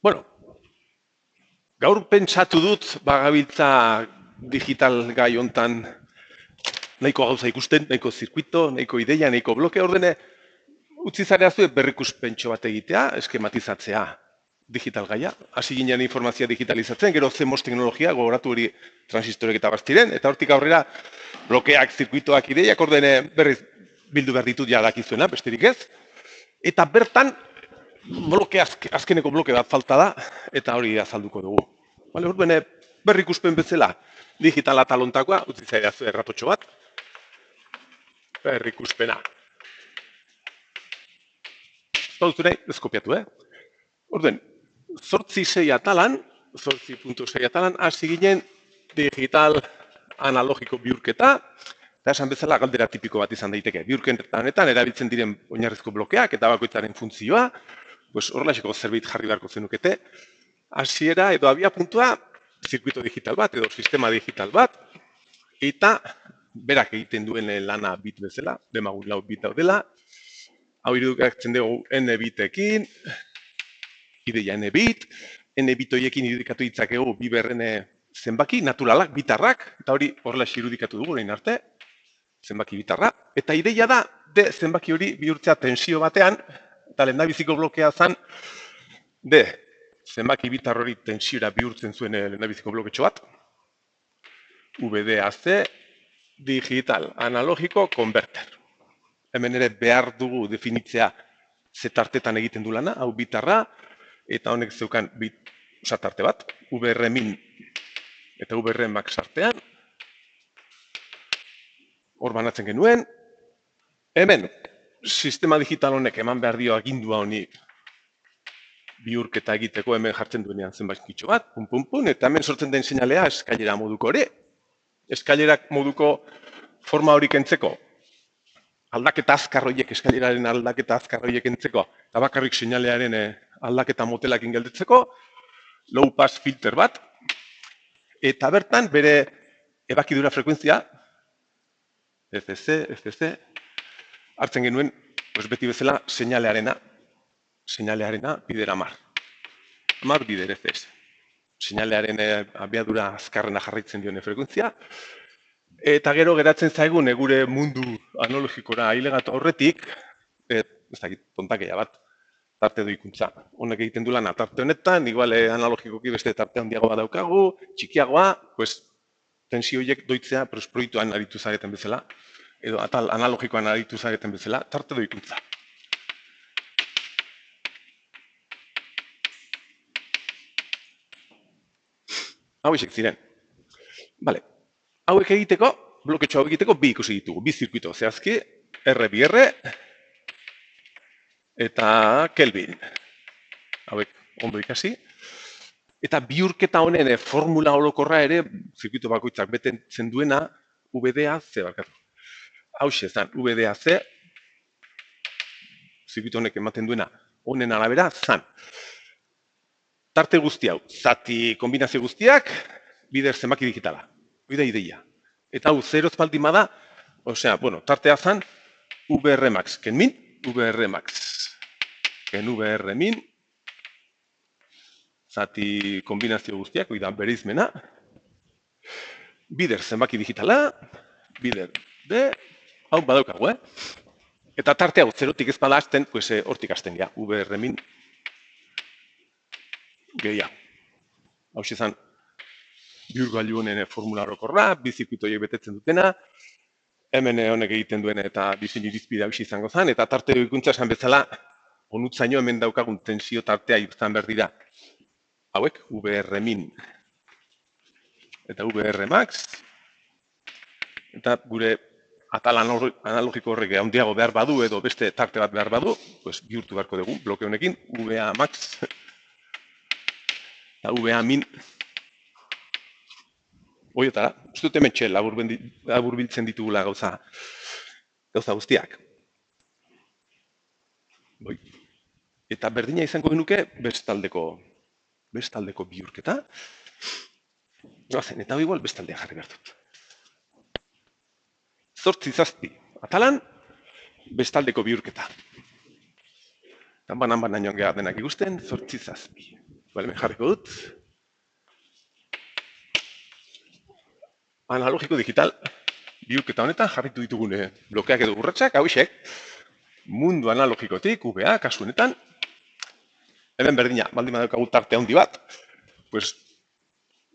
Bueno, gaur pentsatu dut, bagabiltza digital gai hontan nahiko gauza ikusten, nahiko zirkuito, nahiko ideia, nahiko bloke, ordene utzi zareazue berrikuspentxo bat egitea, eskematizatzea digital gaia. Hasi ginen informazioa digitalizatzen, gero CMOS teknologia, gogoratu hori transistorek eta bastiren, eta hortik aurrera blokeak, zirkuitoak, ideiak, ordene berriz bildu behar ditut ja dakizuena, besterik ez. Eta bertan, azkeneko bloke bat falta da, eta hori azalduko dugu. Bale, ordene berrikuspen bezala, digital atalontakoa, utzi zareazue erratotxo bat, berrikuspena. Zautu nahi, ez kopiatu, Orden, 8.6 atalan, 8.6 atalan, hasi ginen digital analogiko bihurketa, eta esan bezala galdera tipiko bat izan daiteke. Bihurketa honetan erabiltzen diren oinarrizko blokeak eta bakoitzaren funtzioa, horrelaxeko zerbait jarri beharko zenukete, hasiera edo abia puntua, zirkuito digital bat edo sistema digital bat, eta berak egiten duen lana bit bezala, demagun lau bit daudela, hau irudikatzen dugu n bitekin, ideia n bit horiekin irudikatu ditzakegu bi berren zenbaki, naturalak, bitarrak, eta hori horrela irudikatu dugu orain arte, zenbaki bitarra, eta ideia da, zenbaki hori bihurtzea tensio batean, eta lehendabiziko blokea zan, zenbaki bitar hori tensiora bihurtzen zuen lehendabiziko bloketxo bat, VDAC, digital analogiko konverter. Hemen ere behar dugu definitzea ze tartetan egiten du lana, hau bitarra, eta honek zeukan tarte bat, VR-min eta VR-max artean. Hor banatzen genuen. Hemen, sistema digital honek eman behar dio agindua honi bihurketa egiteko hemen jartzen duenean zenbait kitxo bat, eta hemen sortzen den seinalea eskailera moduko hori. Eskailerak moduko forma hori kentzeko, aldaketa azkar horiek, eskaileraren aldaketa azkar horiek entzeko, eta bakarrik seinalearen aldaketa motelakin gelditzeko, low pass filter bat, eta bertan bere ebakidura frekuentzia, FCC, hartzen genuen, beti bezala, seinalearena bider 10. 10 bider FS. Seinalearen abiadura azkarrena jarraitzen dione frekuentzia, eta gero geratzen zaigun gure mundu analogikora ailegatu horretik, ez dakit, tontakeia bat, tarte doikuntza. Honek egiten du lana tarte honetan, igual analogikoki beste tarte handiago bat daukagu, txikiagoa, tensio horiek doitzea proiektuan aritu zareten bezala, edo atal analogikoan aritu zareten bezala, tarte doikuntza. Hau esek ziren. Bale. Hauek egiteko, bloketxo hau egiteko, bi ikusi ditugu, bi zirkuito zehazki, R2R eta Kelvin. Hauek ondo ikasi. Eta bihurketa honen formula orokorra ere, zirkuito bakoitzak betetzen duena, VDAC barkatu. Hau zan, VDAC, zirkuito honek ematen duena, honen arabera, zan. Tarte guzti hau, zati kombinazio guztiak, bider zenbaki digitala. Hoi da ideia. Eta hau, zero espaldin bada, tartea zan, VR-max, ken min, VR-max, ken VR-min, zati kombinazio guztiak, hoi da bereizmena, bider zenbaki digitala, bider D, hau badaukagu, Eta tarte hau, zerotik ez bada hasten, hortik hasten dira, VR-min, gehiago. Hau zan, bihurgailu honen formula orokorra, bi zirkuito horiek betetzen dutena, hemen honek egiten duen eta diseinu irizpide hau izango zen, eta tarte doikuntza esan bezala, onutzaino hemen daukagun tensio tartea izan behar dira. Hauek, VR-min eta VR-max, eta gure atal analogiko horrek handiago behar badu edo beste tarte bat behar badu, bihurtu beharko dugu, bloke honekin, VA-max eta VA-min. Hoietara, uste dut hemen txel, laburbiltzen ditugula gauza guztiak. Eta berdina izango genuke bestaldeko bihurketa. Eta igual bestaldea jarri behar dut. 8.7 atalan, bestaldeko bihurketa. Banan joan gara denak ikusten, 8.7. Bale, jarriko dut. Analogiko digital bihurketa honetan jarritu ditugune blokeak edo urratsak, hauexek, mundu analogikotik, VA, kasu honetan, hemen berdina, baldin badaukagu tarte handi bat, pues,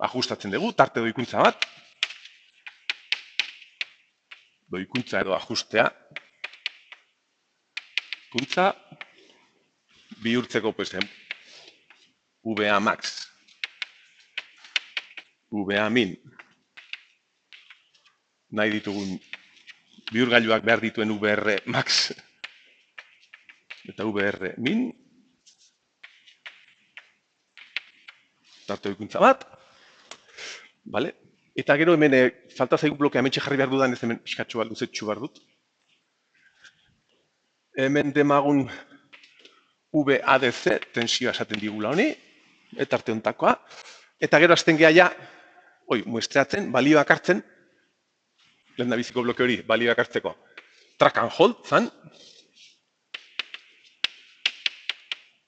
ajustatzen dugu, tarte doikuntza bat, doikuntza edo ajustea, kuntza, bihurtzeko, pues, VA max, VA min, nahi ditugun bihurgailuak behar dituen VR max eta VR min, tarte doikuntza bat, vale? Eta gero hemen falta zaigu blokea hemen jarri behar dudan ez hemen pixkatxo bat luzetxu behar dut. Hemen demagun VADC tensioa esaten digula honi, eta arte hontakoa. Eta gero azten geha ja, muestreatzen, balioak hartzen, lehen da biziko bloke hori, balioak hartzeko. Track and hold, zan.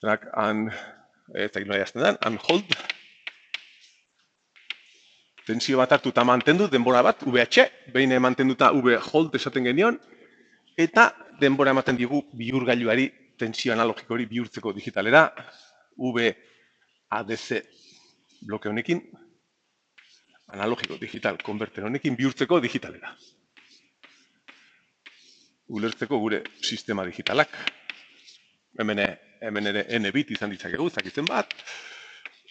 Track and, ez dakit nola jazten den, and hold. Tensio bat hartu eta mantendu, denbora bat, VH, behin mantenduta V-hold esaten genion, eta denbora ematen digu bihurgailuari tensio analogiko hori bihurtzeko digitalera, VADC bloke honekin, analogiko digital konverter honekin bihurtzeko digitalera. Ulertzeko gure sistema digitalak. Hemen ere N bit izan ditzakegu, zakitzen bat,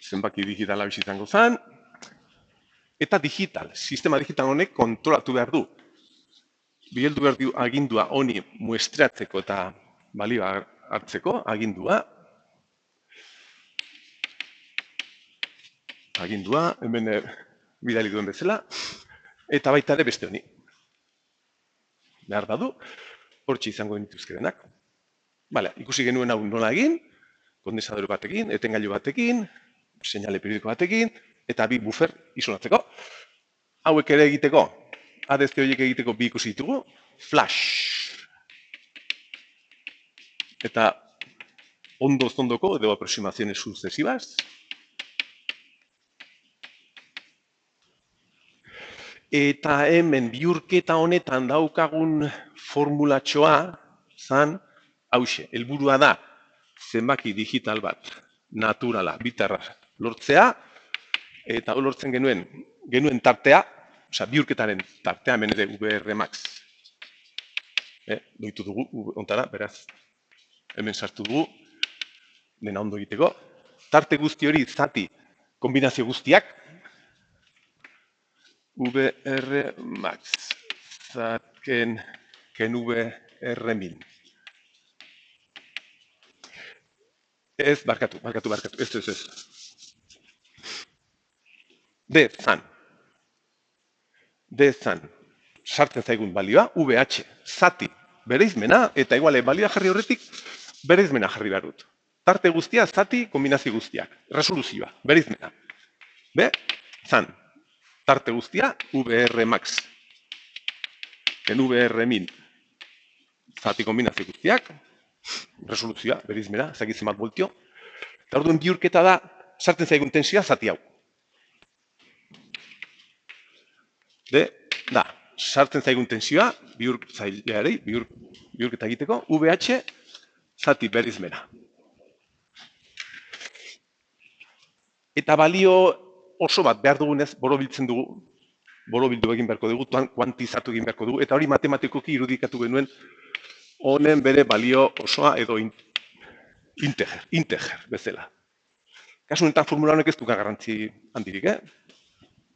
zenbaki digitala izango zen, eta digital, sistema digital honek kontrolatu behar du. Biheldu behar du agindua honi muestreatzeko eta balioa hartzeko agindua. Agindua, hemen bidali duen bezala, eta baita ere beste honi. Behar badu, hortxe izango dituzkerenak. Bale, ikusi genuen hau nola egin, kondensadore batekin, etengailu batekin, seinale periodiko batekin, eta bi buffer isolatzeko. Hauek ere egiteko, ADC horiek egiteko bi ikusi ditugu, flash. Eta ondo-ondoko, edo aproximaziones sucesivas. Eta hemen bihurketa honetan daukagun formulatxoa, zan, hause, helburua da, zenbaki digital bat, naturala, bitarra lortzea, eta lortzen genuen tartea, oza, bihurketaren tartea, hemen ere VR max. Doitu dugu, ontara, beraz, hemen sartu dugu, dena ondo egiteko. Tarte guzti hori, zati, kombinazio guztiak, VR max, zatken VR min. Ez, barkatu, ez. D zan, sartzen zaigun balioa, VH, zati, bereizmena, eta iguale, balioa jarri horretik, bereizmena jarri behar dut. Tarte guztia, zati, kombinazio guztiak, resoluzioa, bereizmena. Zan, tarte guztia, VR max, VR min, zati kombinazio guztiak, resoluzioa, bereizmena, zakitzen bat voltio, eta orduen bihurketa da, sartzen zaigun tensioa, zati hau. Sartzen zaigun tensioa, bihurketa egiteko, VH, zati bereizmena. Eta balio oso bat behar dugunez, borobildu egin beharko dugu, kuantizatu egin beharko dugu, eta hori matematikoki irudikatu genuen, honen bere balio osoa edo integer bezala. Kasu honetan formula honek ez duka garrantzi handirik,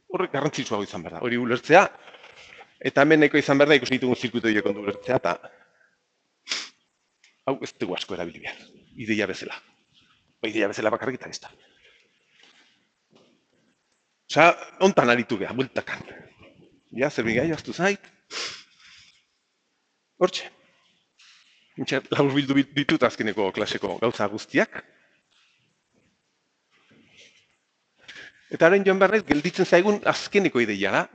horrek garrantzitsua izan behar da, hori ulertzea, eta hemen neko izan behar da, ikusi ditugun zirkuito horiek ondo ulertzea, eta hau ez dugu asko erabili behar, ideia bezala. Ideia bezala bakarrik eta ez da. Osa, ontan aritu beha, bueltakan. Ja, zer bigai, aztu zait. Hortxe. Labur bildu ditut azkeneko klaseko gauza guztiak. Eta haren joan behar naiz, gelditzen zaigun azkeneko ideiara.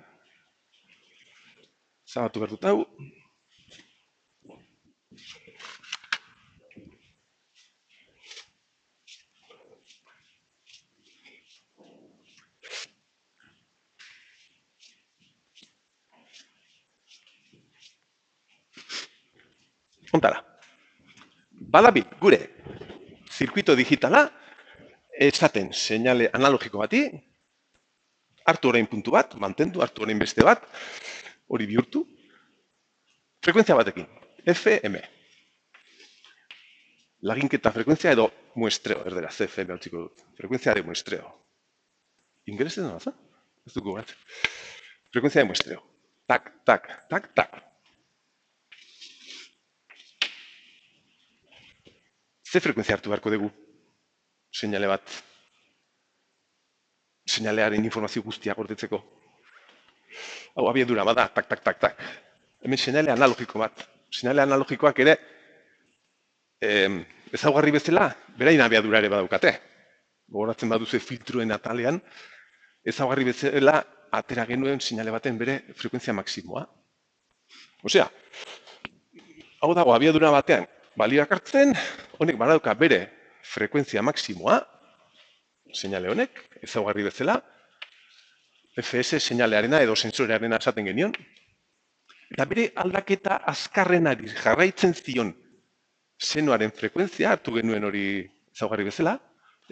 Zabatu behar dut hau. Ontara. Badabil, gure zirkuito digitala, esaten seinale analogiko bati, hartu orain puntu bat, mantendu, hartu orain beste bat, hori bihurtu, frekuentzia batekin, FM. Laginketa frekuentzia edo muestreo, erdera, CFM utziko dut. Frekuentzia de muestreo. Ingelesez da, za? Ez dut gogoratzen. Frekuentzia de muestreo. Tak, tak, tak, tak. Ze frekuentzia hartu beharko dugu? Seinale bat. Seinalearen informazio guztia gordetzeko. Hau, abiadura bada, tak, tak, tak, tak. Hemen seinale analogiko bat. Seinale analogikoak ere ezaugarri bezala, berain abiadura ere badaukate. Gogoratzen baduzu filtroen atalean, ezaugarri bezala atera genuen seinale baten bere frekuentzia maksimoa. Osea, hau dago abiadura batean balioak hartzen, honek badauka bere frekuentzia maksimoa, seinale honek, ezaugarri bezala, FS seinalearena edo sensorearena esaten genion, eta bere aldaketa azkarrenari jarraitzen zion senoaren frekuentzia hartu genuen hori ezaugarri bezala,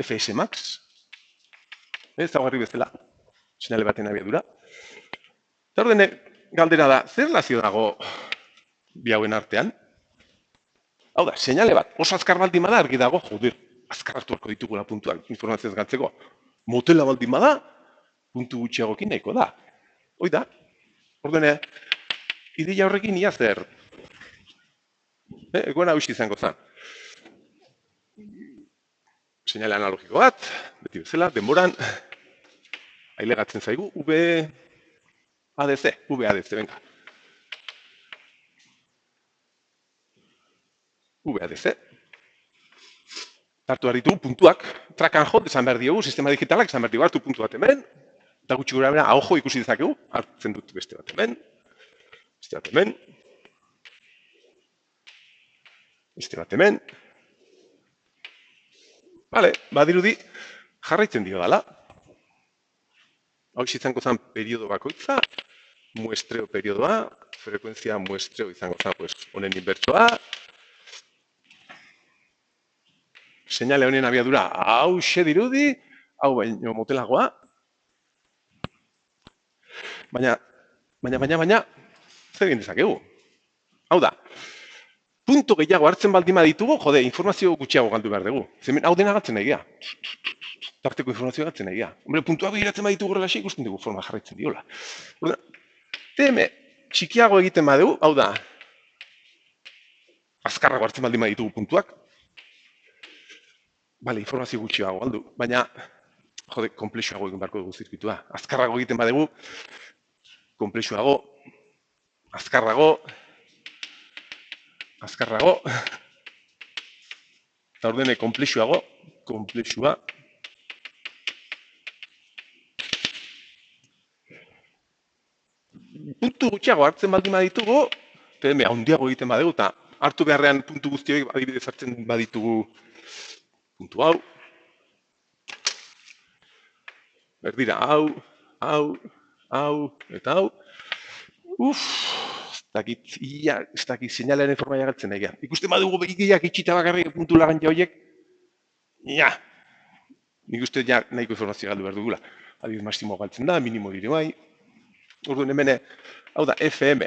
FS max, ezaugarri bezala, seinale baten abiadura. Eta ordene, galdera da, zer relazio dago bi hauen artean? Hau da, seinale bat, oso azkar baldin bada argi dago, joder, azkar hartu harko ditugula puntuak informazioaz gantzeko. Motela baldin bada, puntu gutxiagokin nahiko da. Hoi da, ordene, ideia horrekin ia zer. Egoen hau izango zen. Seinale analogiko bat, beti bezala, denboran, ailegatzen zaigu, VADC, venga. VADC. Hartu behar ditugu puntuak, track and hold esan behar diogu, sistema digitalak esan behar diogu, hartu puntu bat hemen, eta gutxi gura bera, ahojo ikusi dezakegu, hartzen dut beste bat hemen, beste bat hemen, beste bat hemen. Bale, badirudi, jarraitzen dio dala. Hau izango zen periodo bakoitza, muestreo periodoa, frekuentzia muestreo izango zen, pues, honen inbertsoa. Seinale honen abiadura, hau dirudi, hau baino motelagoa. Baina, zer egin dezakegu? Hau da, punto gehiago hartzen baldin baditugu, jode, informazio gutxiago galdu behar dugu. Zemen, hau dena gatzen nahi gea. Tarteko informazio gatzen nahi gea. Hombre, puntuak begiratzen baditugu horrela ikusten dugu forma jarraitzen diola. TM txikiago egiten badugu, hau da, azkarrago hartzen baldin baditugu puntuak. Bale, informazio gutxiago galdu, baina, jode, komplexuago egin beharko dugu zirkuitua. Azkarrago egiten badugu, komplexuago, azkarrago, eta ordene komplexua, puntu gutxiago hartzen baldin baditugu, TM handiago egiten badugu, eta hartu beharrean puntu guztioi adibidez hartzen baditugu puntu hau, berdira hau, eta hau, ez dakit seinalearen forma jagaltzen nahi gehan. Ikusten badugu begiak itxita bakarrik puntu lagantza horiek, nik uste ja nahiko informazio galdu behar dugula. Adibidez maximo galtzen da, minimo dire bai. Orduan hemen, hau da, FM,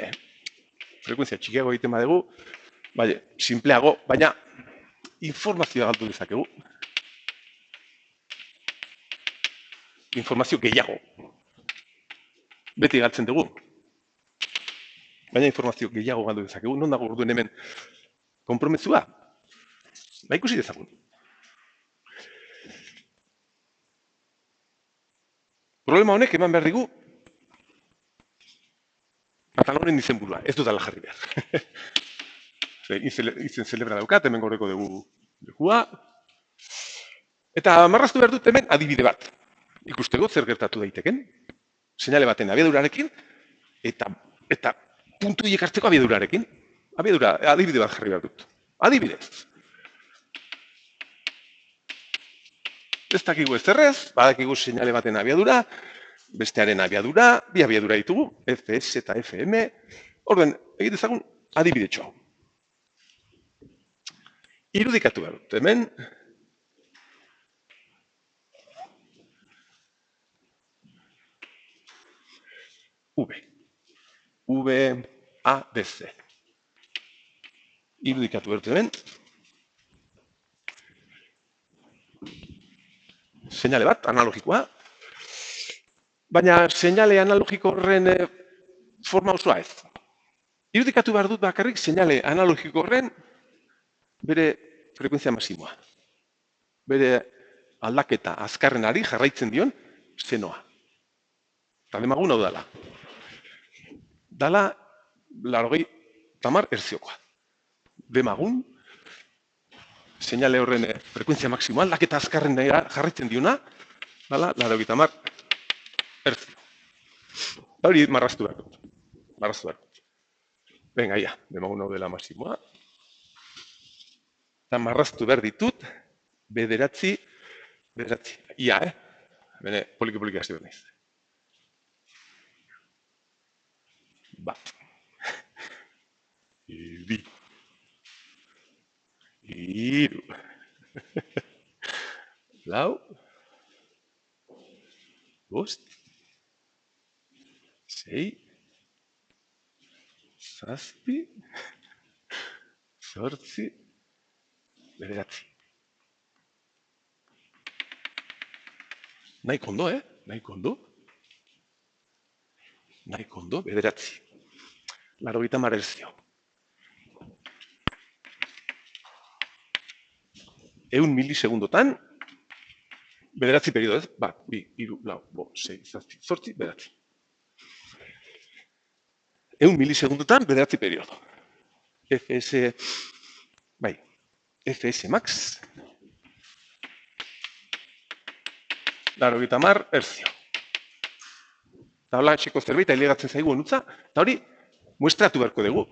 frekuentzia txikiago egiten badugu, bai, simpleago, baina informazioa galdu dezakegu. Informazio gehiago. Beti galtzen dugu. Baina informazio gehiago galdu dezakegu. Non dago orduan hemen konpromezua? Ba, ikusi dezagun. Problema honek eman behar digu Katalonen izenburua. Ez dut ala jarri behar. Izen zelebra daukat, hemen gorreko dugu lekua. Eta marraztu behar dut hemen adibide bat. Ikusteko zer gertatu daiteken. Seinale baten abiadurarekin eta puntu hiek hartzeko abiadurarekin. Adibide bat jarri behar dut. Adibidez. Ez dakigu ez errez, badakigu seinale baten abiadura, bestearen abiadura, bi abiadura ditugu, FS eta FM. Orduan, egitezagun adibidetxo. Irudikatu behar dut, hemen, V. V, A, D, C. Irudikatu behar dut hemen. Seinale bat, analogikoa. Baina seinale analogiko horren forma osoa ez. Irudikatu behar dut bakarrik seinale analogiko horren bere frekuentzia maximoa. Bere aldaketa azkarrenari jarraitzen dion senoa. Eta demagun hau dala. Dala, 80 hertziokoa. Demagun, seinale horren frekuentzia maximoa, aldaketa azkarrenera jarraitzen diona, dala, 80 hertzio. Eta hori marraztu behar dut. Marraztu behar dut. Venga, ia, demagun hau dela maximoa. Eta marraztu behar ditut, bederatzi. Ia, bene, poliki hasi behar naiz. Bat. Bi. Hiru. Lau. Bost. Sei. Zazpi. Zortzi. Bederatzi. Nahiko ondo, Nahiko ondo. Nahiko ondo, bederatzi. 80 hertzio. 100 milisegundotan, bederatzi periodo ez, bat, bi, hiru, lau, bost, sei, zazpi, zortzi, bederatzi. 100 milisegundotan, bederatzi periodo. FS max, 80 hertzio. Eta hola, txeko zerbait, ailegatzen zaigu honutza, eta hori, muestratu beharko dugu.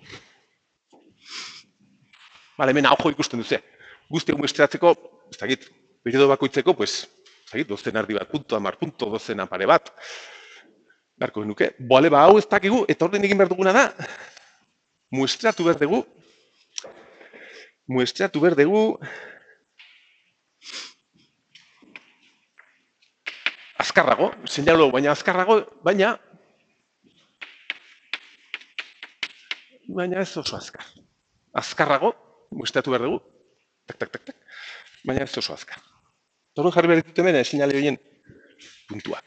Bale, hemen aho ikusten duze. Guztiak muestratzeko, ez dakit, periodo bakoitzeko, pues, ez dakit, 12 erdi bat, punto, 10 punto, 12 pare bat. Beharko genuke. Bale, ba, hau ez dakigu, eta orden egin behar duguna da, muestratu behar dugu, azkarrago, seinalo, baina azkarrago, baina ez oso azkar. Azkarrago, muestratu behar dugu, tak, baina ez oso azkar. Torun jarri behar ditut hemen, seinale horien puntuak.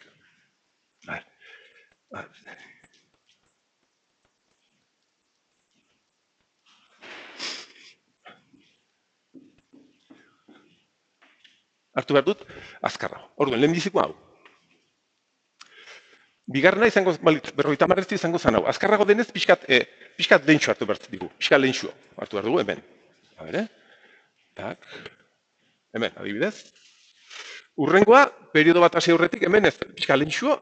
Hartu behar dut, azkarrago. Orduan, lehen biziko hau. Bigarrena izango, 50 hertzio izango zen hau. Azkarrago denez, pixkat lehentxo hartu behar dugu. Pixkat lehentxo hartu behar dugu, hemen. Tak. Hemen, adibidez. Urrengoa, periodo bat hasi aurretik, hemen ez, pixkat lehentxo.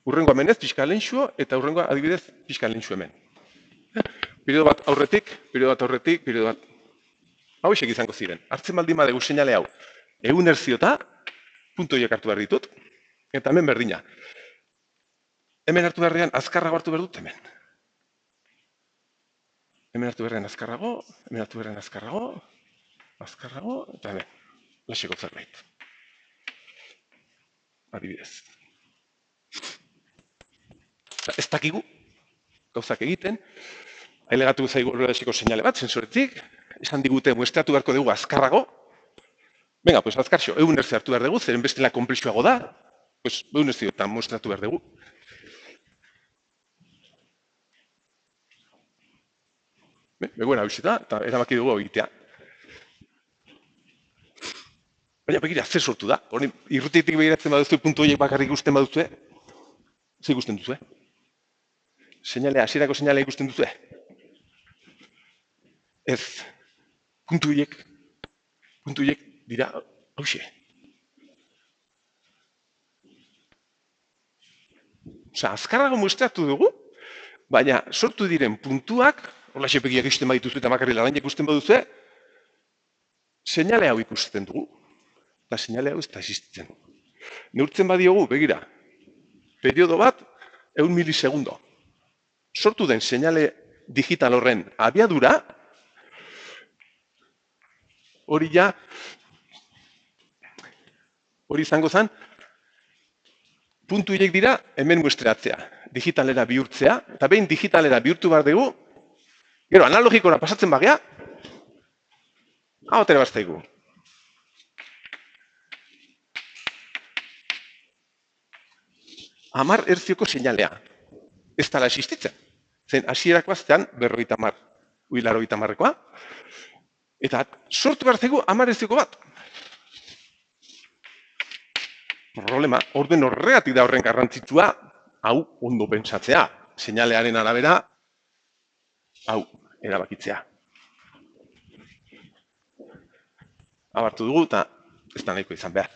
Urrengoa hemen ez, pixkat lehentxo, eta urrengoa, adibidez, pixkat lehentxo hemen. Periodo bat aurretik. Hau isek izango ziren. Hartzen baldin badegu seinale hau. 100 hertziota, puntoiak hartu behar ditut. Eta hemen berdina. Hemen hartu beharrean azkarrago hartu behar dut hemen. Hemen hartu beharrean azkarrago, eta hemen. Laseko zerbait. Adibidez. Ez dakigu, gauzak egiten, ailegatu zaigu laseko seinale bat, sensoretik, esan digute muestratu beharko dugu azkarrago. Venga, pues azkarxo, 100 hertzio hartu behar dugu, zeren bestela konplexuago da, pues 100 hertzioetan muestratu behar dugu. Begoen hau da, eta erabaki dugu egitea. Baina begira, zer sortu da? Irrutitik begiratzen baduzu, puntu horiek bakarrik ikusten baduzu, zer ikusten duzu? Seinalea, hasierako seinalea ikusten duzu? Ez, puntu horiek dira, hauxe. Osa, azkarrago muestratu dugu, baina sortu diren puntuak, hola xepegiak ikusten badituzu eta makarri larainak ikusten baduzu, seinale hau ikusten dugu. Eta seinale hau ez da existitzen. Neurtzen badiogu, begira, periodo bat, 100 milisegundo. Sortu den seinale digital horren abiadura, hori izango zen, puntu horiek dira hemen muestratzea, digitalera bihurtzea, eta behin digitalera bihurtu behar dugu, gero analogikora pasatzen bagea, hau atera baztaigu. 10 hertzioko seinalea. Ez dala existitzen. Zen, hasierako aztean, 50-koa, eta sortu behar zaigu 10 hertzioko bat. Problema, orden horregatik da horren garrantzitsua, hau ondo pentsatzea. Seinalearen arabera, hau erabakitzea. Abartu dugu, eta ez da nahiko izan behar.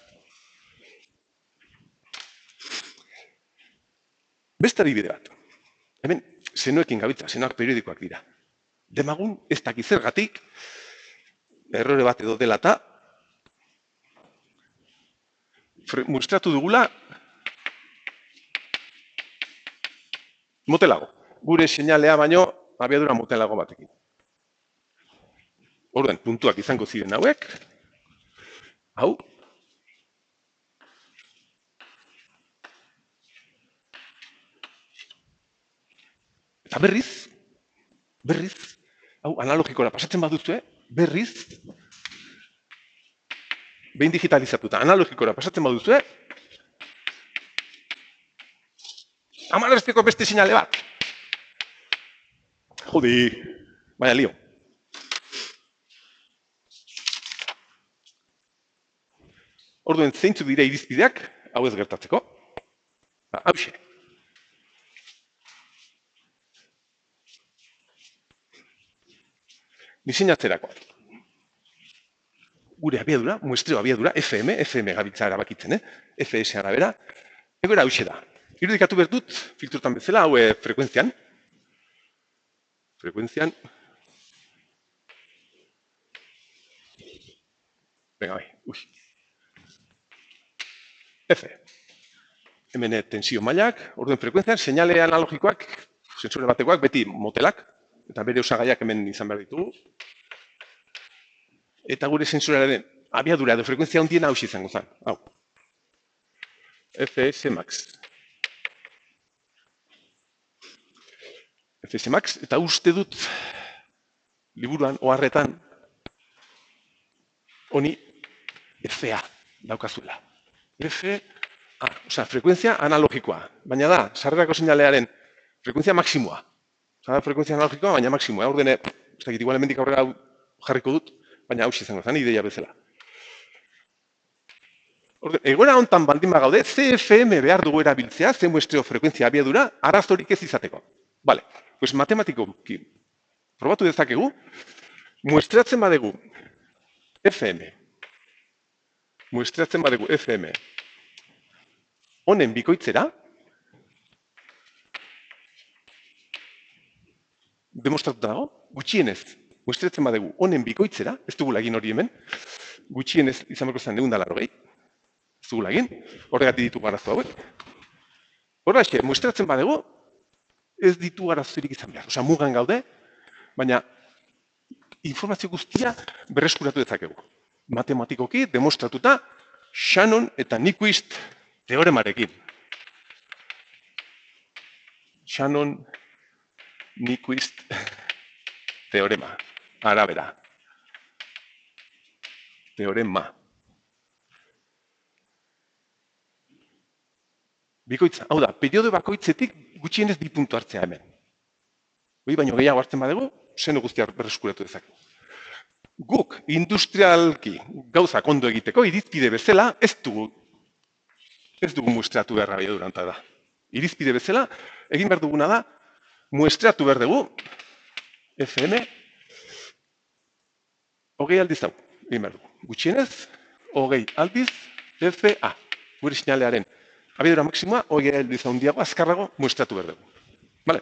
Beste adibide bat. Hemen, zenoekin gabiltza, zenoak periodikoak dira. Demagun, ez dakiz zergatik, errore bat edo dela eta muestratu dugula motelago. Gure seinalea baino abiadura motelago batekin. Orduan, puntuak izango ziren hauek, hau, eta berriz, hau analogikora pasatzen baduzue, berriz, behin digitalizatuta analogikora pasatzen baduzue, 10 hertziko beste seinale bat. Jodi, baina lio. Orduen, zeintzuk dira irizpideak, hau ez gertatzeko. Hauxe. Diseinatzerako. Gure abiadura, muestreo abiadura, FM gabiltza erabakitzen, FS arabera, egoera hauxe da. Irudikatu behar dut, filtrutan bezala, hau frekuentzian. Venga, bai, F. Hemen tensio mailak, orduen frekuentzian, seinale analogikoak, sensore batekoak, beti motelak, eta bere osagaiak hemen izan behar ditugu. Eta gure sensorearen abiadura edo frekuentzia handiena hausi izango zen. Hau. FS max. FS max, eta uste dut liburuan, oharretan, honi FA daukazuela. Frekuentzia analogikoa. Baina da, sarrerako seinalearen frekuentzia maksimoa. Frekuentzia analogikoa, baina maksimoa. Ordene, ez dakit, igual hemendik aurrera jarriko dut, baina hausi izango zen, ideia bezala. Egoera hontan baldin bagaude, CFM behar dugu erabiltzea, ze muestreo frekuentzia abiadura, arazorik ez izateko. Bale, pues matematikoki probatu dezakegu, muestratzen badegu FM, honen bikoitzera, demostratuta dago, gutxienez, muestratzen badegu honen bikoitzera, ez dugula egin hori hemen, gutxienez izan berko zen 180, ez dugula egin, horregatik ditugu arazo hauek. Horregatik, muestratzen badegu, ez ditugu arazorik izan behar. Osa, mugan gaude, baina informazio guztia berreskuratu dezakegu. Matematikoki demostratuta Shannon eta Nyquist teoremarekin. Shannon-Nyquist teorema, arabera. Teorema. Bikoitza, hau da, periodo bakoitzetik gutxienez 2 puntu hartzea hemen. Hoi baino gehiago hartzen badegu, seno guztia berreskuratu dezakegu. Guk industrialki gauzak ondo egiteko, irizpide bezala, ez dugu muestratu behar abiadura da. Irizpide bezala, egin behar duguna da, muestratu behar dugu, FM, 20 aldiz hau, egin behar dugu. Gutxienez, 20 aldiz, FA, gure sinalearen abiadura maksimoa, 20 aldiz handiago, azkarrago, muestratu behar dugu. Vale?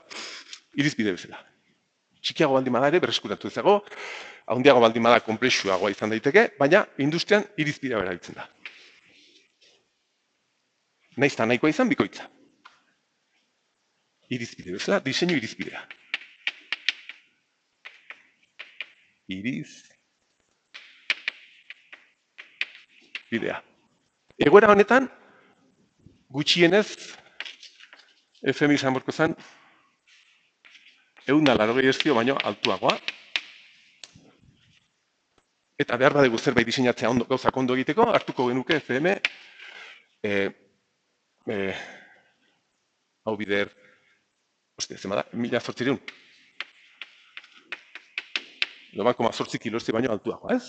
Irizpide bezala. Txikiago baldin bada ere, berreskuratu ezago, handiago baldin bada konplexuagoa izan daiteke, baina industrian irizpidea erabiltzen da. Naiz eta nahikoa izan bikoitza. Irizpide bezala, diseinu irizpidea. bidea. Egoera honetan, gutxienez, FM izan borko zen, 180 hertzio baino altuagoa. Eta behar badugu zerbait diseinatzea gauzak ondo egiteko, hartuko genuke FM, hau bider, zema da, 1800. 9,8 kilohertzio baino altuagoa, ez?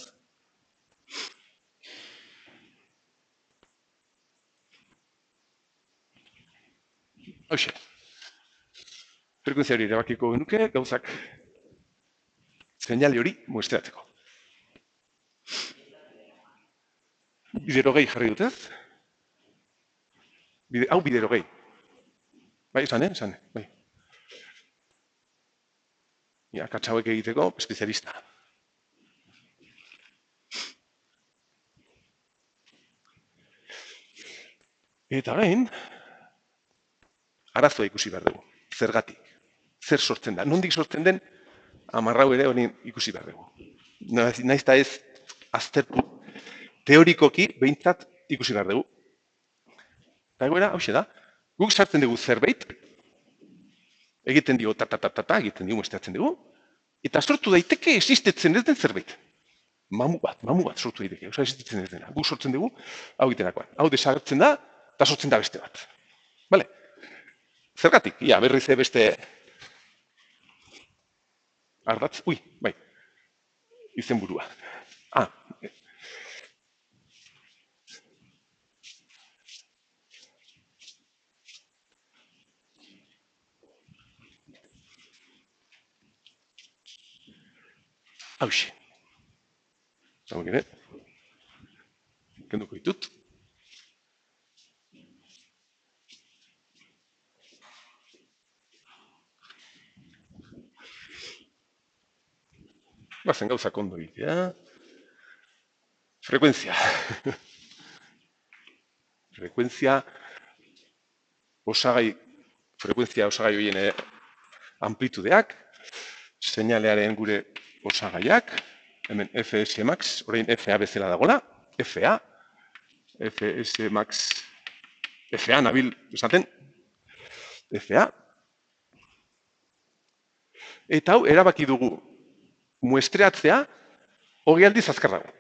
Hauxe. Frekuentzia hori erabakiko genuke, gauzak seinale hori muestratzeko. Biderogei jarri dut, ez? Hau biderogei. Bai, esan, bai. Akatsa hauek egiteko, espezialista. Eta gain, arazoa ikusi behar dugu. Zergatik. Zer sortzen da. Nondik sortzen den, amarrau ere hori ikusi behar dugu. Naiz eta ez aztertu. Teorikoki, behintzat ikusi behar dugu. Eta egoera, hauxe da. Guk sartzen dugu zerbait, egiten dugu egiten dugu, muestratzen dugu, eta sortu daiteke existitzen ez den zerbait. Mamu bat sortu daiteke, existitzen ez dena. Guk sortzen dugu, hau egitenakoan. Hau desagertzen da, eta sortzen da beste bat. Bale? Zergatik, berriz beste ardatz, bai, izen burua. Hauxe. Zago gire, kenduko ditut. Bazen gauzak ondo egitea. Frekuentzia. Frekuentzia osagai horien amplitudeak, seinalearen gure osagaiak, hemen FS max, orain FA bezala dagoela, FA, FS max, FA nabil esaten, FA. Eta hau, erabaki dugu muestreatzea hogei aldiz azkar dago.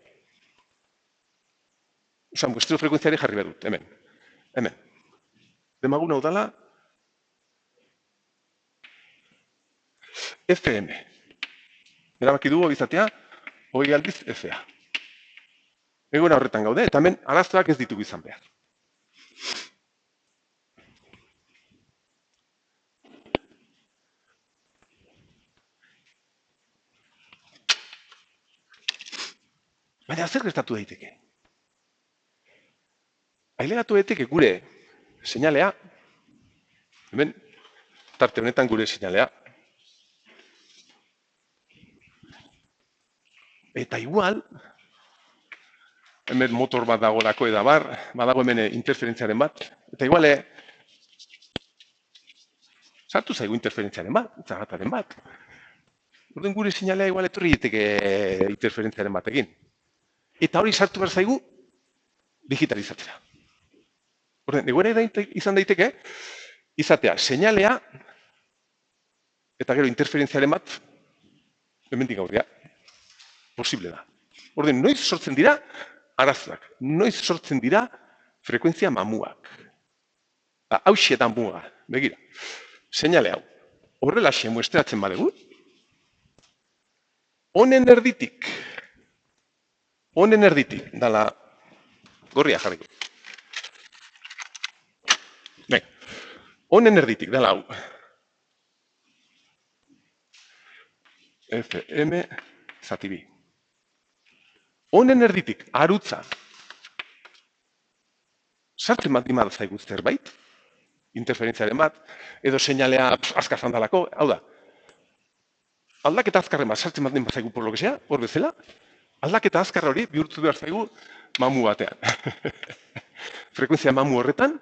Osa, muestreo frekuentziari jarri behar dut, hemen. Demagun hau dala, FM. Erabaki dugu izatea, hogei aldiz FA. Egoera horretan gaude, eta hemen arazoak ez ditugu izan behar. Baina zer gertatu daiteke? Ailegatu daiteke gure seinalea, hemen, tarte honetan gure seinalea. Eta igual, hemen motor bat dagolako edabar, badago hemen interferentziaren bat, eta igual, sartu zaigu interferentziaren bat, zagataren bat. Orden gure seinalea igual etorri daiteke interferentziaren batekin. Eta hori sartu behar zaigu digitalizatzera. Orden, egoera izan daiteke, izatea seinalea, eta gero interferentziaren bat, hemendik aurrea. Posible da. Orden, noiz sortzen dira arazoak, noiz sortzen dira frekuentzia mamuak. Hauxe da muga, begira. Seinale hau, horrelaxe muestratzen badegu, honen erditik, dala, gorria jarriko. Honen erditik, dala hau. FM zati bi. Honen erditik, arutza. Sartzen bat dimar zaigu zerbait, interferentziaren bat, edo seinalea azkar zandalako, hau da. Aldaketa azkarren bat sartzen bat dimar zaigu por lo que sea, hor bezala, aldaketa azkar hori bihurtu behar zaigu mamu batean. Frekuentzia mamu horretan,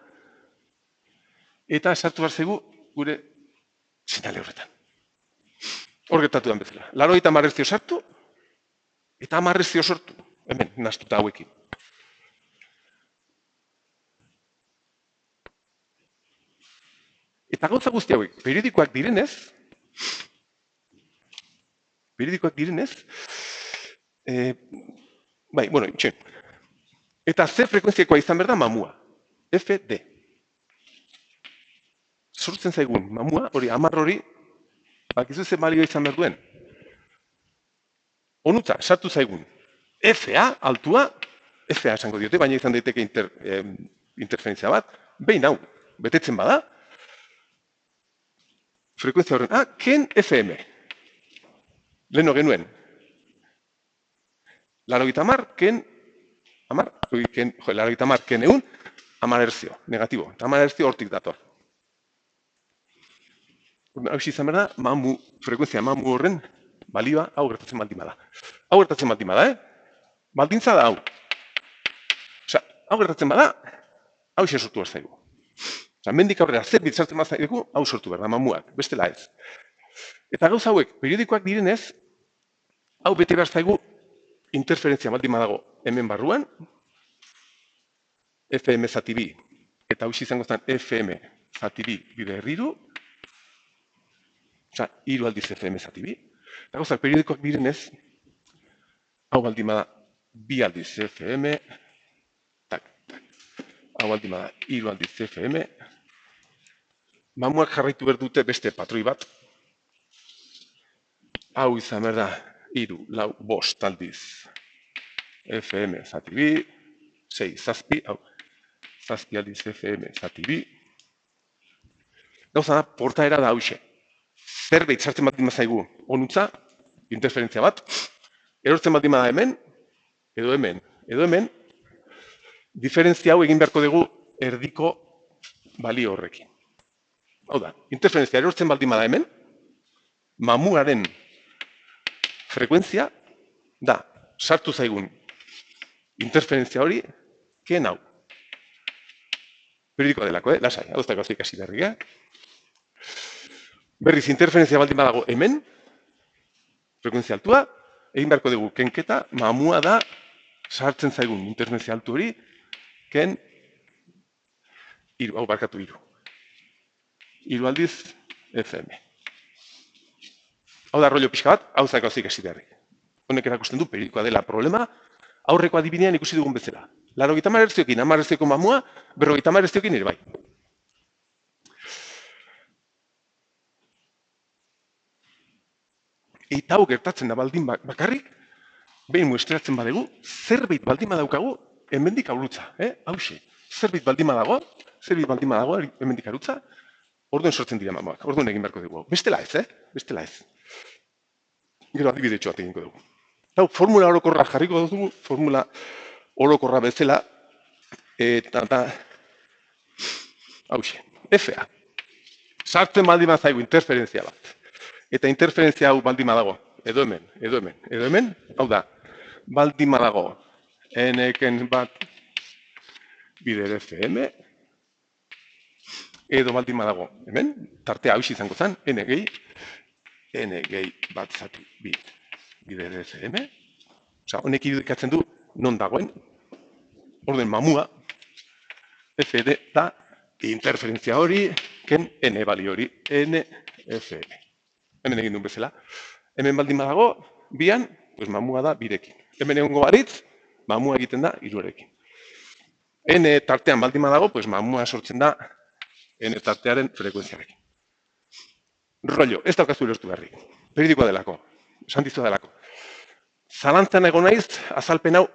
eta sartu behar zaigu gure seinale horretan. Hor gertatu den bezala. 80 hertzio sartu, eta 10 hertzio sortu. Hemen, naztuta hauekin. Eta gauza guzti hauek, periodikoak direnez, bai, bueno, itxe. Eta ze frekuentziakoa izan behar da mamua? FD. Sortzen zaigun mamua, hori, 10 hori, bakizu ze balio izan behar duen. Onutza, sartu zaigun. FA, altua, FA esango diote, baina izan daiteke interferentzia bat, behin hau, betetzen bada, frekuentzia horren, ken FM. Leheno genuen. 80 ken, 80 ken egun, 10 herzio, negatibo. Eta 10 herzio hortik dator. Hau izan behar da, frekuentzia mamu horren balioa hau gertatzen baldin bada. Hau gertatzen baldin bada, baldintza da hau. Osa, hau gertatzen bada, hau isen sortu behar zaigu. Osa, mendik aurrera zer bitzartzen bat zaigu, hau sortu behar da, mamuak, bestela ez. Eta gauza hauek, periodikoak direnez, hau bete behar zaigu interferentzia baldin badago hemen barruan, FM zati bi, eta hau izango zen FM zati bi bide herriru, osa, 3 aldiz FM zati bi. Eta gauzak, periodikoak direnez, hau baldin bada 2 aldiz FM, hau baldin bada 3 aldiz FM, mamuak jarraitu behar dute beste patroi bat, hau izan behar da 3, 4, 5 aldiz FM zati bi, 6, 7, hau, 7 aldiz FM zati bi. Gauza da, portaera da hauxe. Zerbait sartzen bat zaigu onutza, interferentzia bat, erortzen bat da hemen, edo hemen, diferentzia hau egin beharko dugu erdiko balio horrekin. Hau da, interferentzia erortzen baldin bada hemen, mamuaren frekuentzia da, sartu zaigun interferentzia hori, ken hau. Periodikoa delako, lasai, hau ez da gauza ikasi berria. Berriz, interferentzia baldin badago hemen, frekuentzia altua, egin beharko dugu kenketa, mamua da, sartzen zaigun interferentzia altu hori, ken, hau barkatu 3. 3 aldiz FM. Hau da rollo pixka bat, hau zak gauzik hasi beharrik. Honek erakusten du periodikoa dela problema, aurreko adibinean ikusi dugun bezala. 80 herziokin, 10 herzioko mamua, 50 herziokin ere bai. Eta hau gertatzen da baldin bakarrik, behin muestratzen badegu, zerbait baldin badaukagu, hemendik aurrutza. Hauxe, zerbait baldin badago, hemendik aurrutza, orduen sortzen dira mamuak, orduen egin beharko dugu. Bestela ez, bestela ez. Gero adibide txoat egingo dugu. Hau, formula orokorra jarriko dugu, formula orokorra bezala, eta da, hauxe, FA. Sartzen baldin bazaigu interferentzia bat. Eta interferentzia hau baldin badago, edo hemen, hau da, baldin badago, eneken bat bider FM, edo baldin badago, hemen, tartea hau izango zen, n gehi bat zati bider FM, oza, honek irudikatzen du non dagoen, orden mamua, FD da, interferentzia hori, ken n bali hori, n FM. Hemen egin duen bezala. Hemen baldin badago, bian, pues mamua da birekin. Hemen egongo baritz, mamua egiten da 3rekin. N tartean baldin badago, pues mamua sortzen da N tartearen frekuentziarekin. Rollo, ez daukazu ulertu beharrik. Periodikoa delako, esan dizu delako. Zalantzan egon naiz, azalpen hau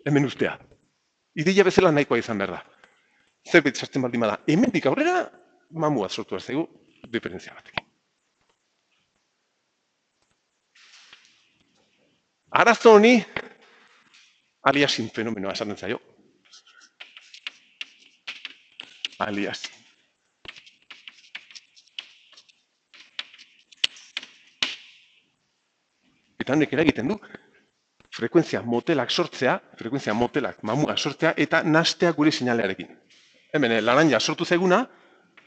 hemen ustea. Ideia bezala nahikoa izan behar da. Zerbait sartzen baldin bada, hemendik aurrera, mamua sortu behar zaigu diferentzia batekin. Arazo honi, aliasin fenomenoa esaten zaio. Aliasin. Eta honek eragiten du, frekuentzia motelak sortzea, frekuentzia motelak mamua sortzea, eta nastea gure seinalearekin. Hemen, laranja sortu zaiguna,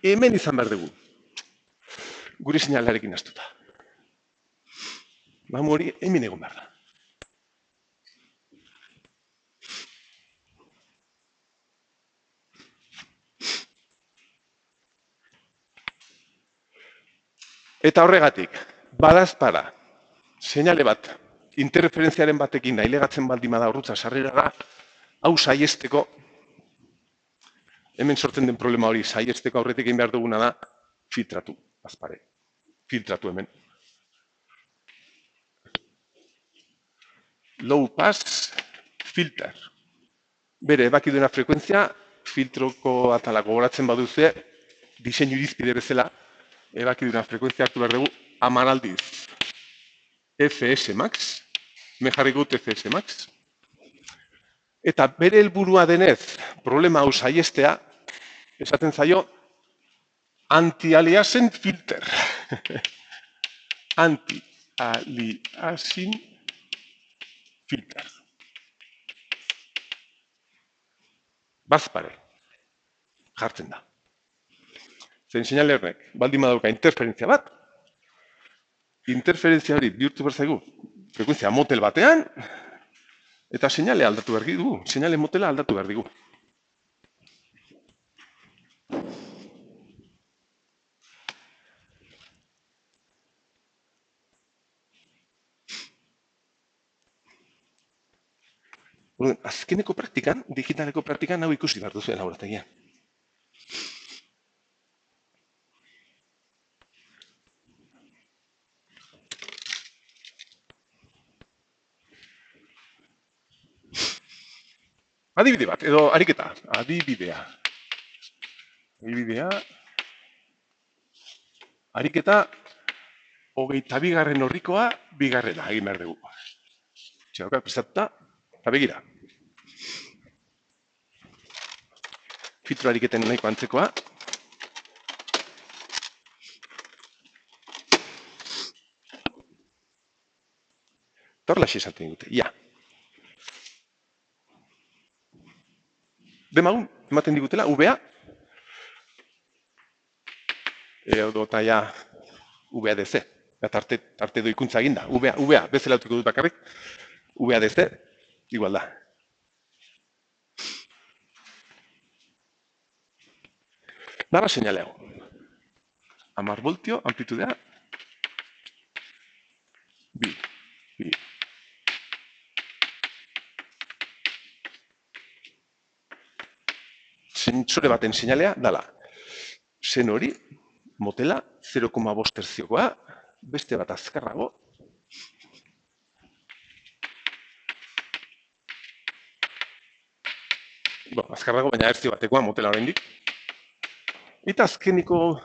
hemen izan behar dugu. Gure seinalearekin nastuta. Mamu hori hemen egon behar da. Eta horregatik, badazpara, seinale bat, interferentziaren batekin ailegatzen baldin bada horrutza sarrerara, hau saiesteko, hemen sortzen den problema hori saiesteko aurretik egin behar duguna da, filtratu, bazpare. Filtratu hemen. Low pass filter. Bere ebaki duena frekuentzia, filtroko atala gogoratzen baduzue, diseinu irizpide bezala, ebaki duena frekuentzia hartu behar dugu 10 aldiz. FS max, me jarri gut FS max. Eta bere helburua denez, problema hau saiestea, esaten zaio, anti-aliasing filter. Anti-aliasing filter. Bazpare, jartzen da. Zen seinale horrek, baldin badauka interferentzia bat, interferentzia hori bihurtu behar zaigu, frekuentzia motel batean, eta seinale aldatu behar dugu, seinale motela aldatu behar dugu. Azkeneko praktikan, digitaleko praktikan, hau ikusi behar duzuen laborategia. Adibide bat, edo ariketa, adibidea. Ariketa, 22. orrikoa, bigarrena, egin behar dugu. Txauka, prestatuta, eta begira. Filtro ariketen nahiko antzekoa. Torlaxe esaten dute, ia. Demagun, ematen digutela, UVA. Eta ja, UVA-DC. Tarte doikuntza eginda. UVA, bezala autuko dut bakarrik. UVA-DC, igual da. Dara seinale hau. 10 voltio, amplitudea. Bi. Sentsore baten seinalea dala. Sen hori, motela, 0,5 terziokoa, beste bat azkarrago. Azkarrago, baina erzio batekoa, motela oraindik. Eta azkeniko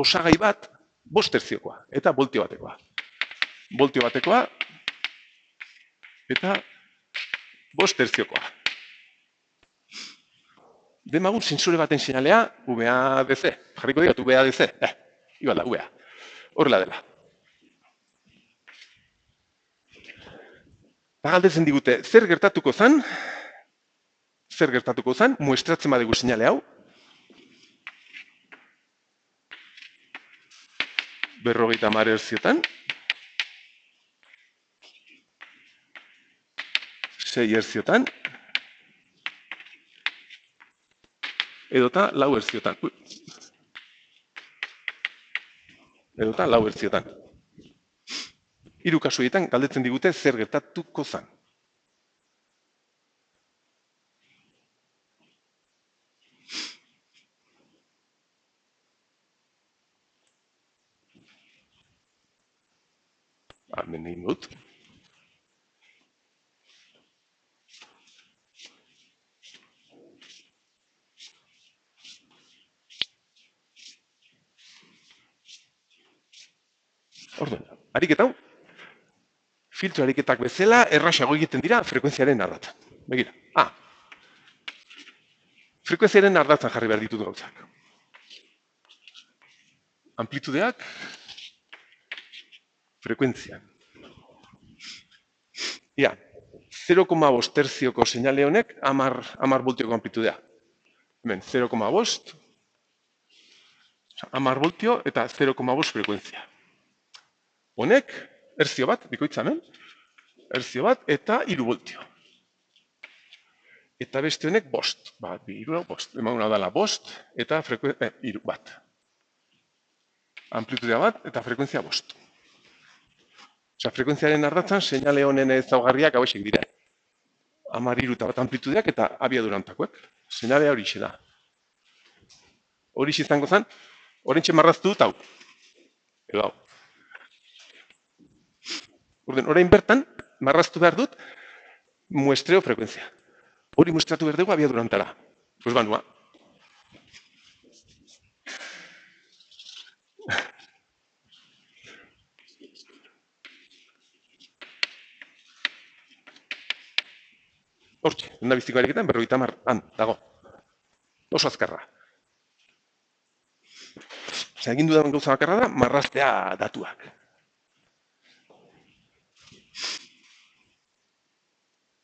osagai bat, 5 terziokoa, eta voltio batekoa. Voltio batekoa, eta 5 terziokoa. Demagun sentsore baten seinalea, UVA-DC. Jarriko diot, UVA-DC. Igual da, UVA. Horrela dela. Galdetzen digute, zer gertatuko zan, muestratzen badugu seinale hau. 50 herziotan. 6 herziotan. Edota 4 herziotan. Edota 4 herziotan. 3 kasuetan galdetzen digute zer gertatuko zan. Hemen egin dut. Orduan, ariketa hau, filtro ariketak bezala, erraxago egiten dira frekuentziaren ardatzan. Begira. Frekuentziaren ardatzan jarri behar ditut gauzak. Amplitudeak, frekuentzian. Ia, 0,5 terzioko seinale honek 10 voltioko amplitudea. Hemen, 0,5, 10 voltio eta 0,5 frekuentzia. Honek, erzio bat, bikoitza hemen, erzio bat eta 3 voltio. Eta beste honek 5, 2, 5. Emagun hau dela 5 eta frekuentzia 3 bat. amplitudea bat eta frekuentzia 5. Osea, frekuentziaren ardatzan, seinale honen ezaugarriak hauexek dira. 13 amplitudeak eta abiadurantakoak. Seinalea horixe da. Horixe izango zen, oraintxe marraztu dut hau. Edo hau. Orain bertan, marraztu behar dut, muestreo frekuentzia. Hori muestratu behar dugu abiadurantara. Pues banua. Hortxe, endabiztiko ariketan, 50 han, dago. Oso azkarra. Osea, egin dudan gauza bakarra da, marraztea datuak.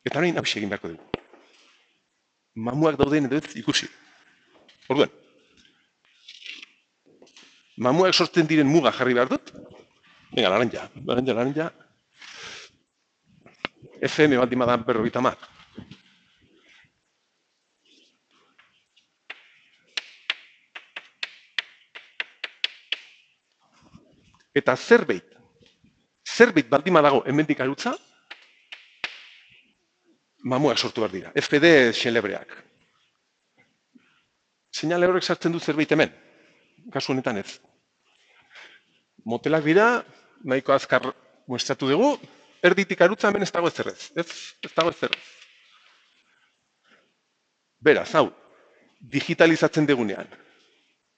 Eta orain hau egin beharko dugu. Mamuak dauden edo ez ikusi. Orduan, mamuak sortzen diren muga jarri behar dut. Venga, laranja. FM baldin badan 50. Eta zerbait baldin badago hemendik arutza, mamuak sortu behar dira. FD xelebreak. Seinale horrek sartzen du zerbait hemen. Kasu honetan ez. Motelak dira, nahiko azkar muestratu dugu, erditik arutza hemen ez dago ezerrez. Ez dago ezerrez. Beraz, hau, digitalizatzen degunean,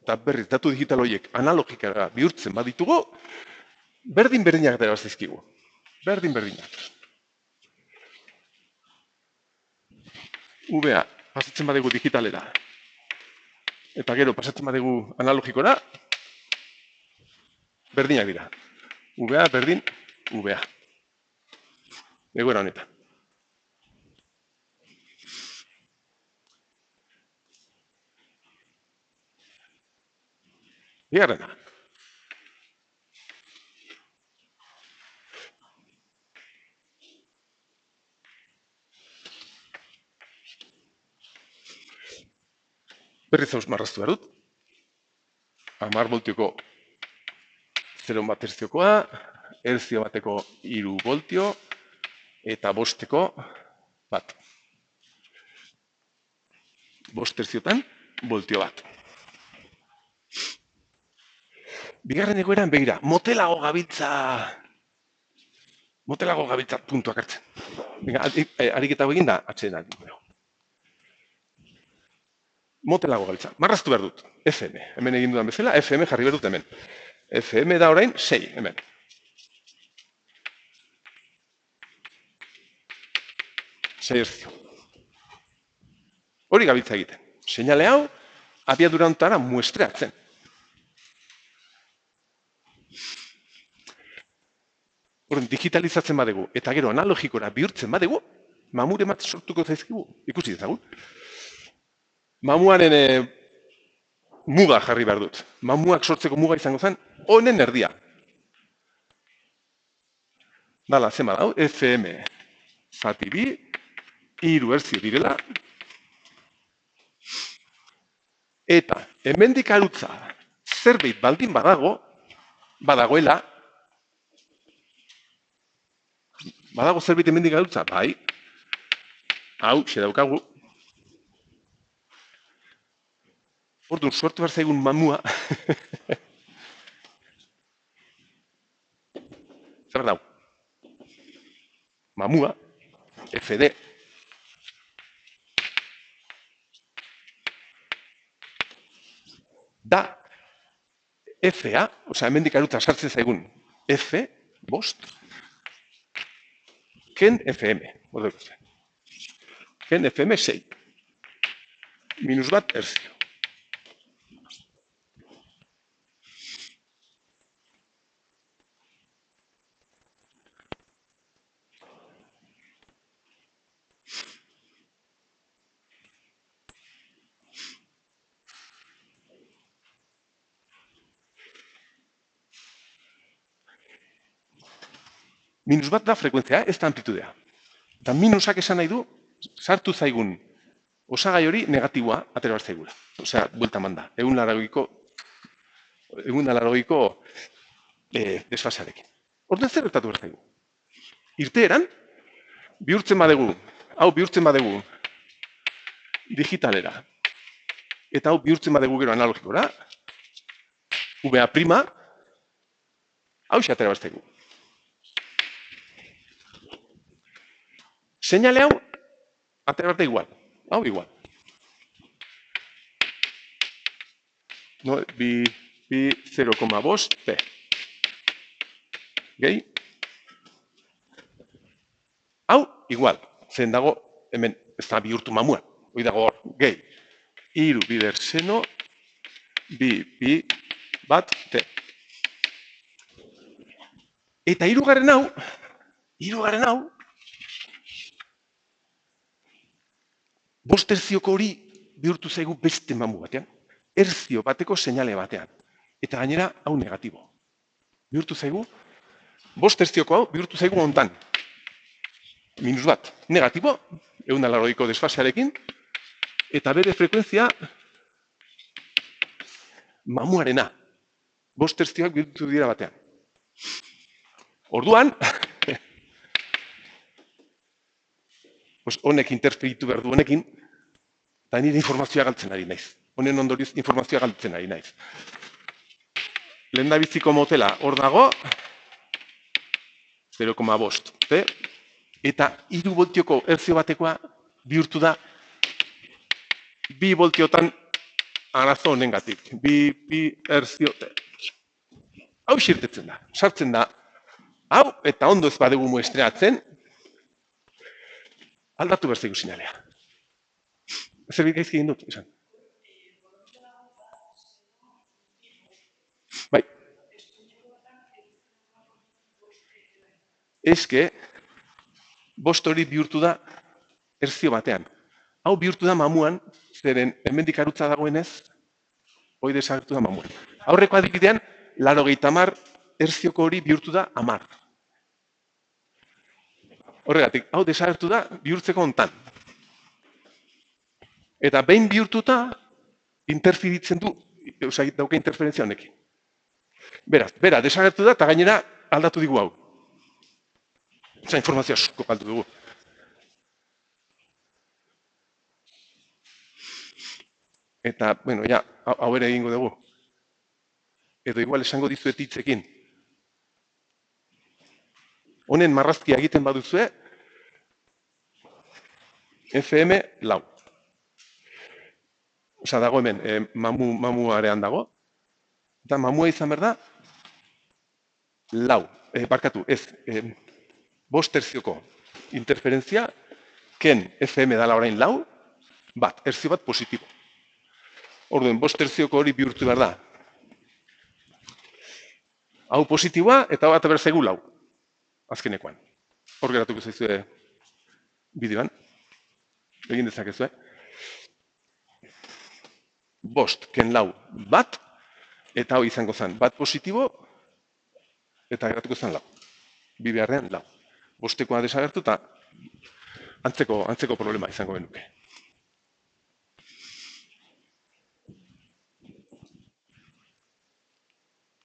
eta berriz, datu digital horiek analogikara bihurtzen baditugu, berdin-berdinak dara zizkigu. Berdin-berdinak. VA, pasatzen badegu digitalera, eta gero pasatzen badegu analogikora, berdinak dira. VA, berdin, VA. Egoera honetan. Bigarrena. Berriz hauz marraztu behar dut. 10 voltioko 0,1 terziokoa, erzio bateko 3 voltio, eta 5-eko 1. 5 terziotan, voltio 1. Bigarren egoeran begira, motelago gabiltza puntuak hartzen. Ariketa egin da, atxedan. Motelago gabiltza. Marraztu behar dut. FM. Hemen egin dudan bezala, FM jarri behar dut hemen. FM da orain 6, hemen. Erzio. Hori gabiltza egiten. Seinale hau, abiadura honetara muestreatzen. Digitalizatzen badegu, eta gero analogikora bihurtzen badegu, mamure bat sortuko zaizkigu, ikusi dezagun. Mamuaren muga jarri behar dut. Mamuak sortzeko muga izango zen, honen erdia. Dala, zen badau, FM zati bi, 3 erzio direla, eta hemendik arutza zerbait baldin badagoela, badago zerbait hemendik arutza, bai, hau, xe daukagu. Orduan, sortu behar zaigun mamua. Zer dau? Mamua, FD. Da, FA, osea, hemendik arutza sartzen zaigun F, 5, ken FM. Ken FM 6. -1 erzio. -1 da frekuentzia, ez da amplitudea. Eta minusak esan nahi du, sartu zaigun osagai hori negatiboa atera behar zaigula. Osea, buelta manda. 180ko egun da larogeiko desfasarekin. Orduan zer gertatu behar zaigu? Irteeran, bihurtzen badegu digitalera, eta hau bihurtzen badegu gero analogikora, VA prima, hau xatera baztegu. Seinale hau, atera barte igual, hau igual. No, bi 0,5 P. Gehi? Hau, igual. Zen dago, hemen, ez da bihurtu mamuan. Hoi dago hor, gehi. Iru bider seno, bi bat T. Eta hirugarren hau, bost erzioko hori bihurtu zaigu beste mamu batean. Erzio bateko seinale batean. Eta gainera, hau negatibo. Bihurtu zaigu, bost erzioko hau bihurtu zaigu hontan. Minus bat. Negatibo, 180ko desfasearekin, eta bere frekuentzia mamuarena. Bost erzioak bihurtu dira batean. Orduan, honek interferitu behar du honekin, eta nire informazioa galtzen ari naiz. Honen ondorioz informazioa galtzen ari naiz. Lehendabiziko motela hor dago, 0,5. Eta 3 voltioko erzio batekoa bihurtu da 2 voltiotan arazo honengatik. 2 erzio. Hau xirtetzen da, sartzen da. Hau, eta ondo ez badegu muestreatzen, aldatu behar zaigu sinalea. Zerbait gaizki egin dut, esan. Bai. Eske, bost hori bihurtu da erzio batean. Hau bihurtu da mamuan, zeren hemendik arutza dagoenez, hoi desagertu da mamuan. Aurreko adibidean, 80 erzioko hori bihurtu da 10. Horregatik, hau desagertu da bihurtzeko hontan. Eta behin bihurtuta, interferitzen du, dauka interferentzia honekin. Beraz, desagertu da, eta gainera aldatu digu hau. Eta informazioa asko galdu dugu. Eta, bueno, ja, hau ere egingo dugu. Edo igual esango dizuet hitzekin. Honen marrazkia egiten baduzue, FM lau. Osa, dago hemen, mamuarean dago. Eta mamua izan behar da, lau. Barkatu, ez, bost erzioko interferentzia, ken FM dala orain lau, bat, erzio bat positibo. Orduen, bost erzioko hori bihurtu behar da. Hau positiboa, eta bat behar zaigu lau. Azkenekoan. Hor geratuko zaizue bideoan. Egin dezakezu, Bost, ken lau, bat, eta hau izango zen, bat positibo, eta geratuko zen lau. Bi beharrean lau. Bostekoa desagertu eta antzeko problema izango benuke.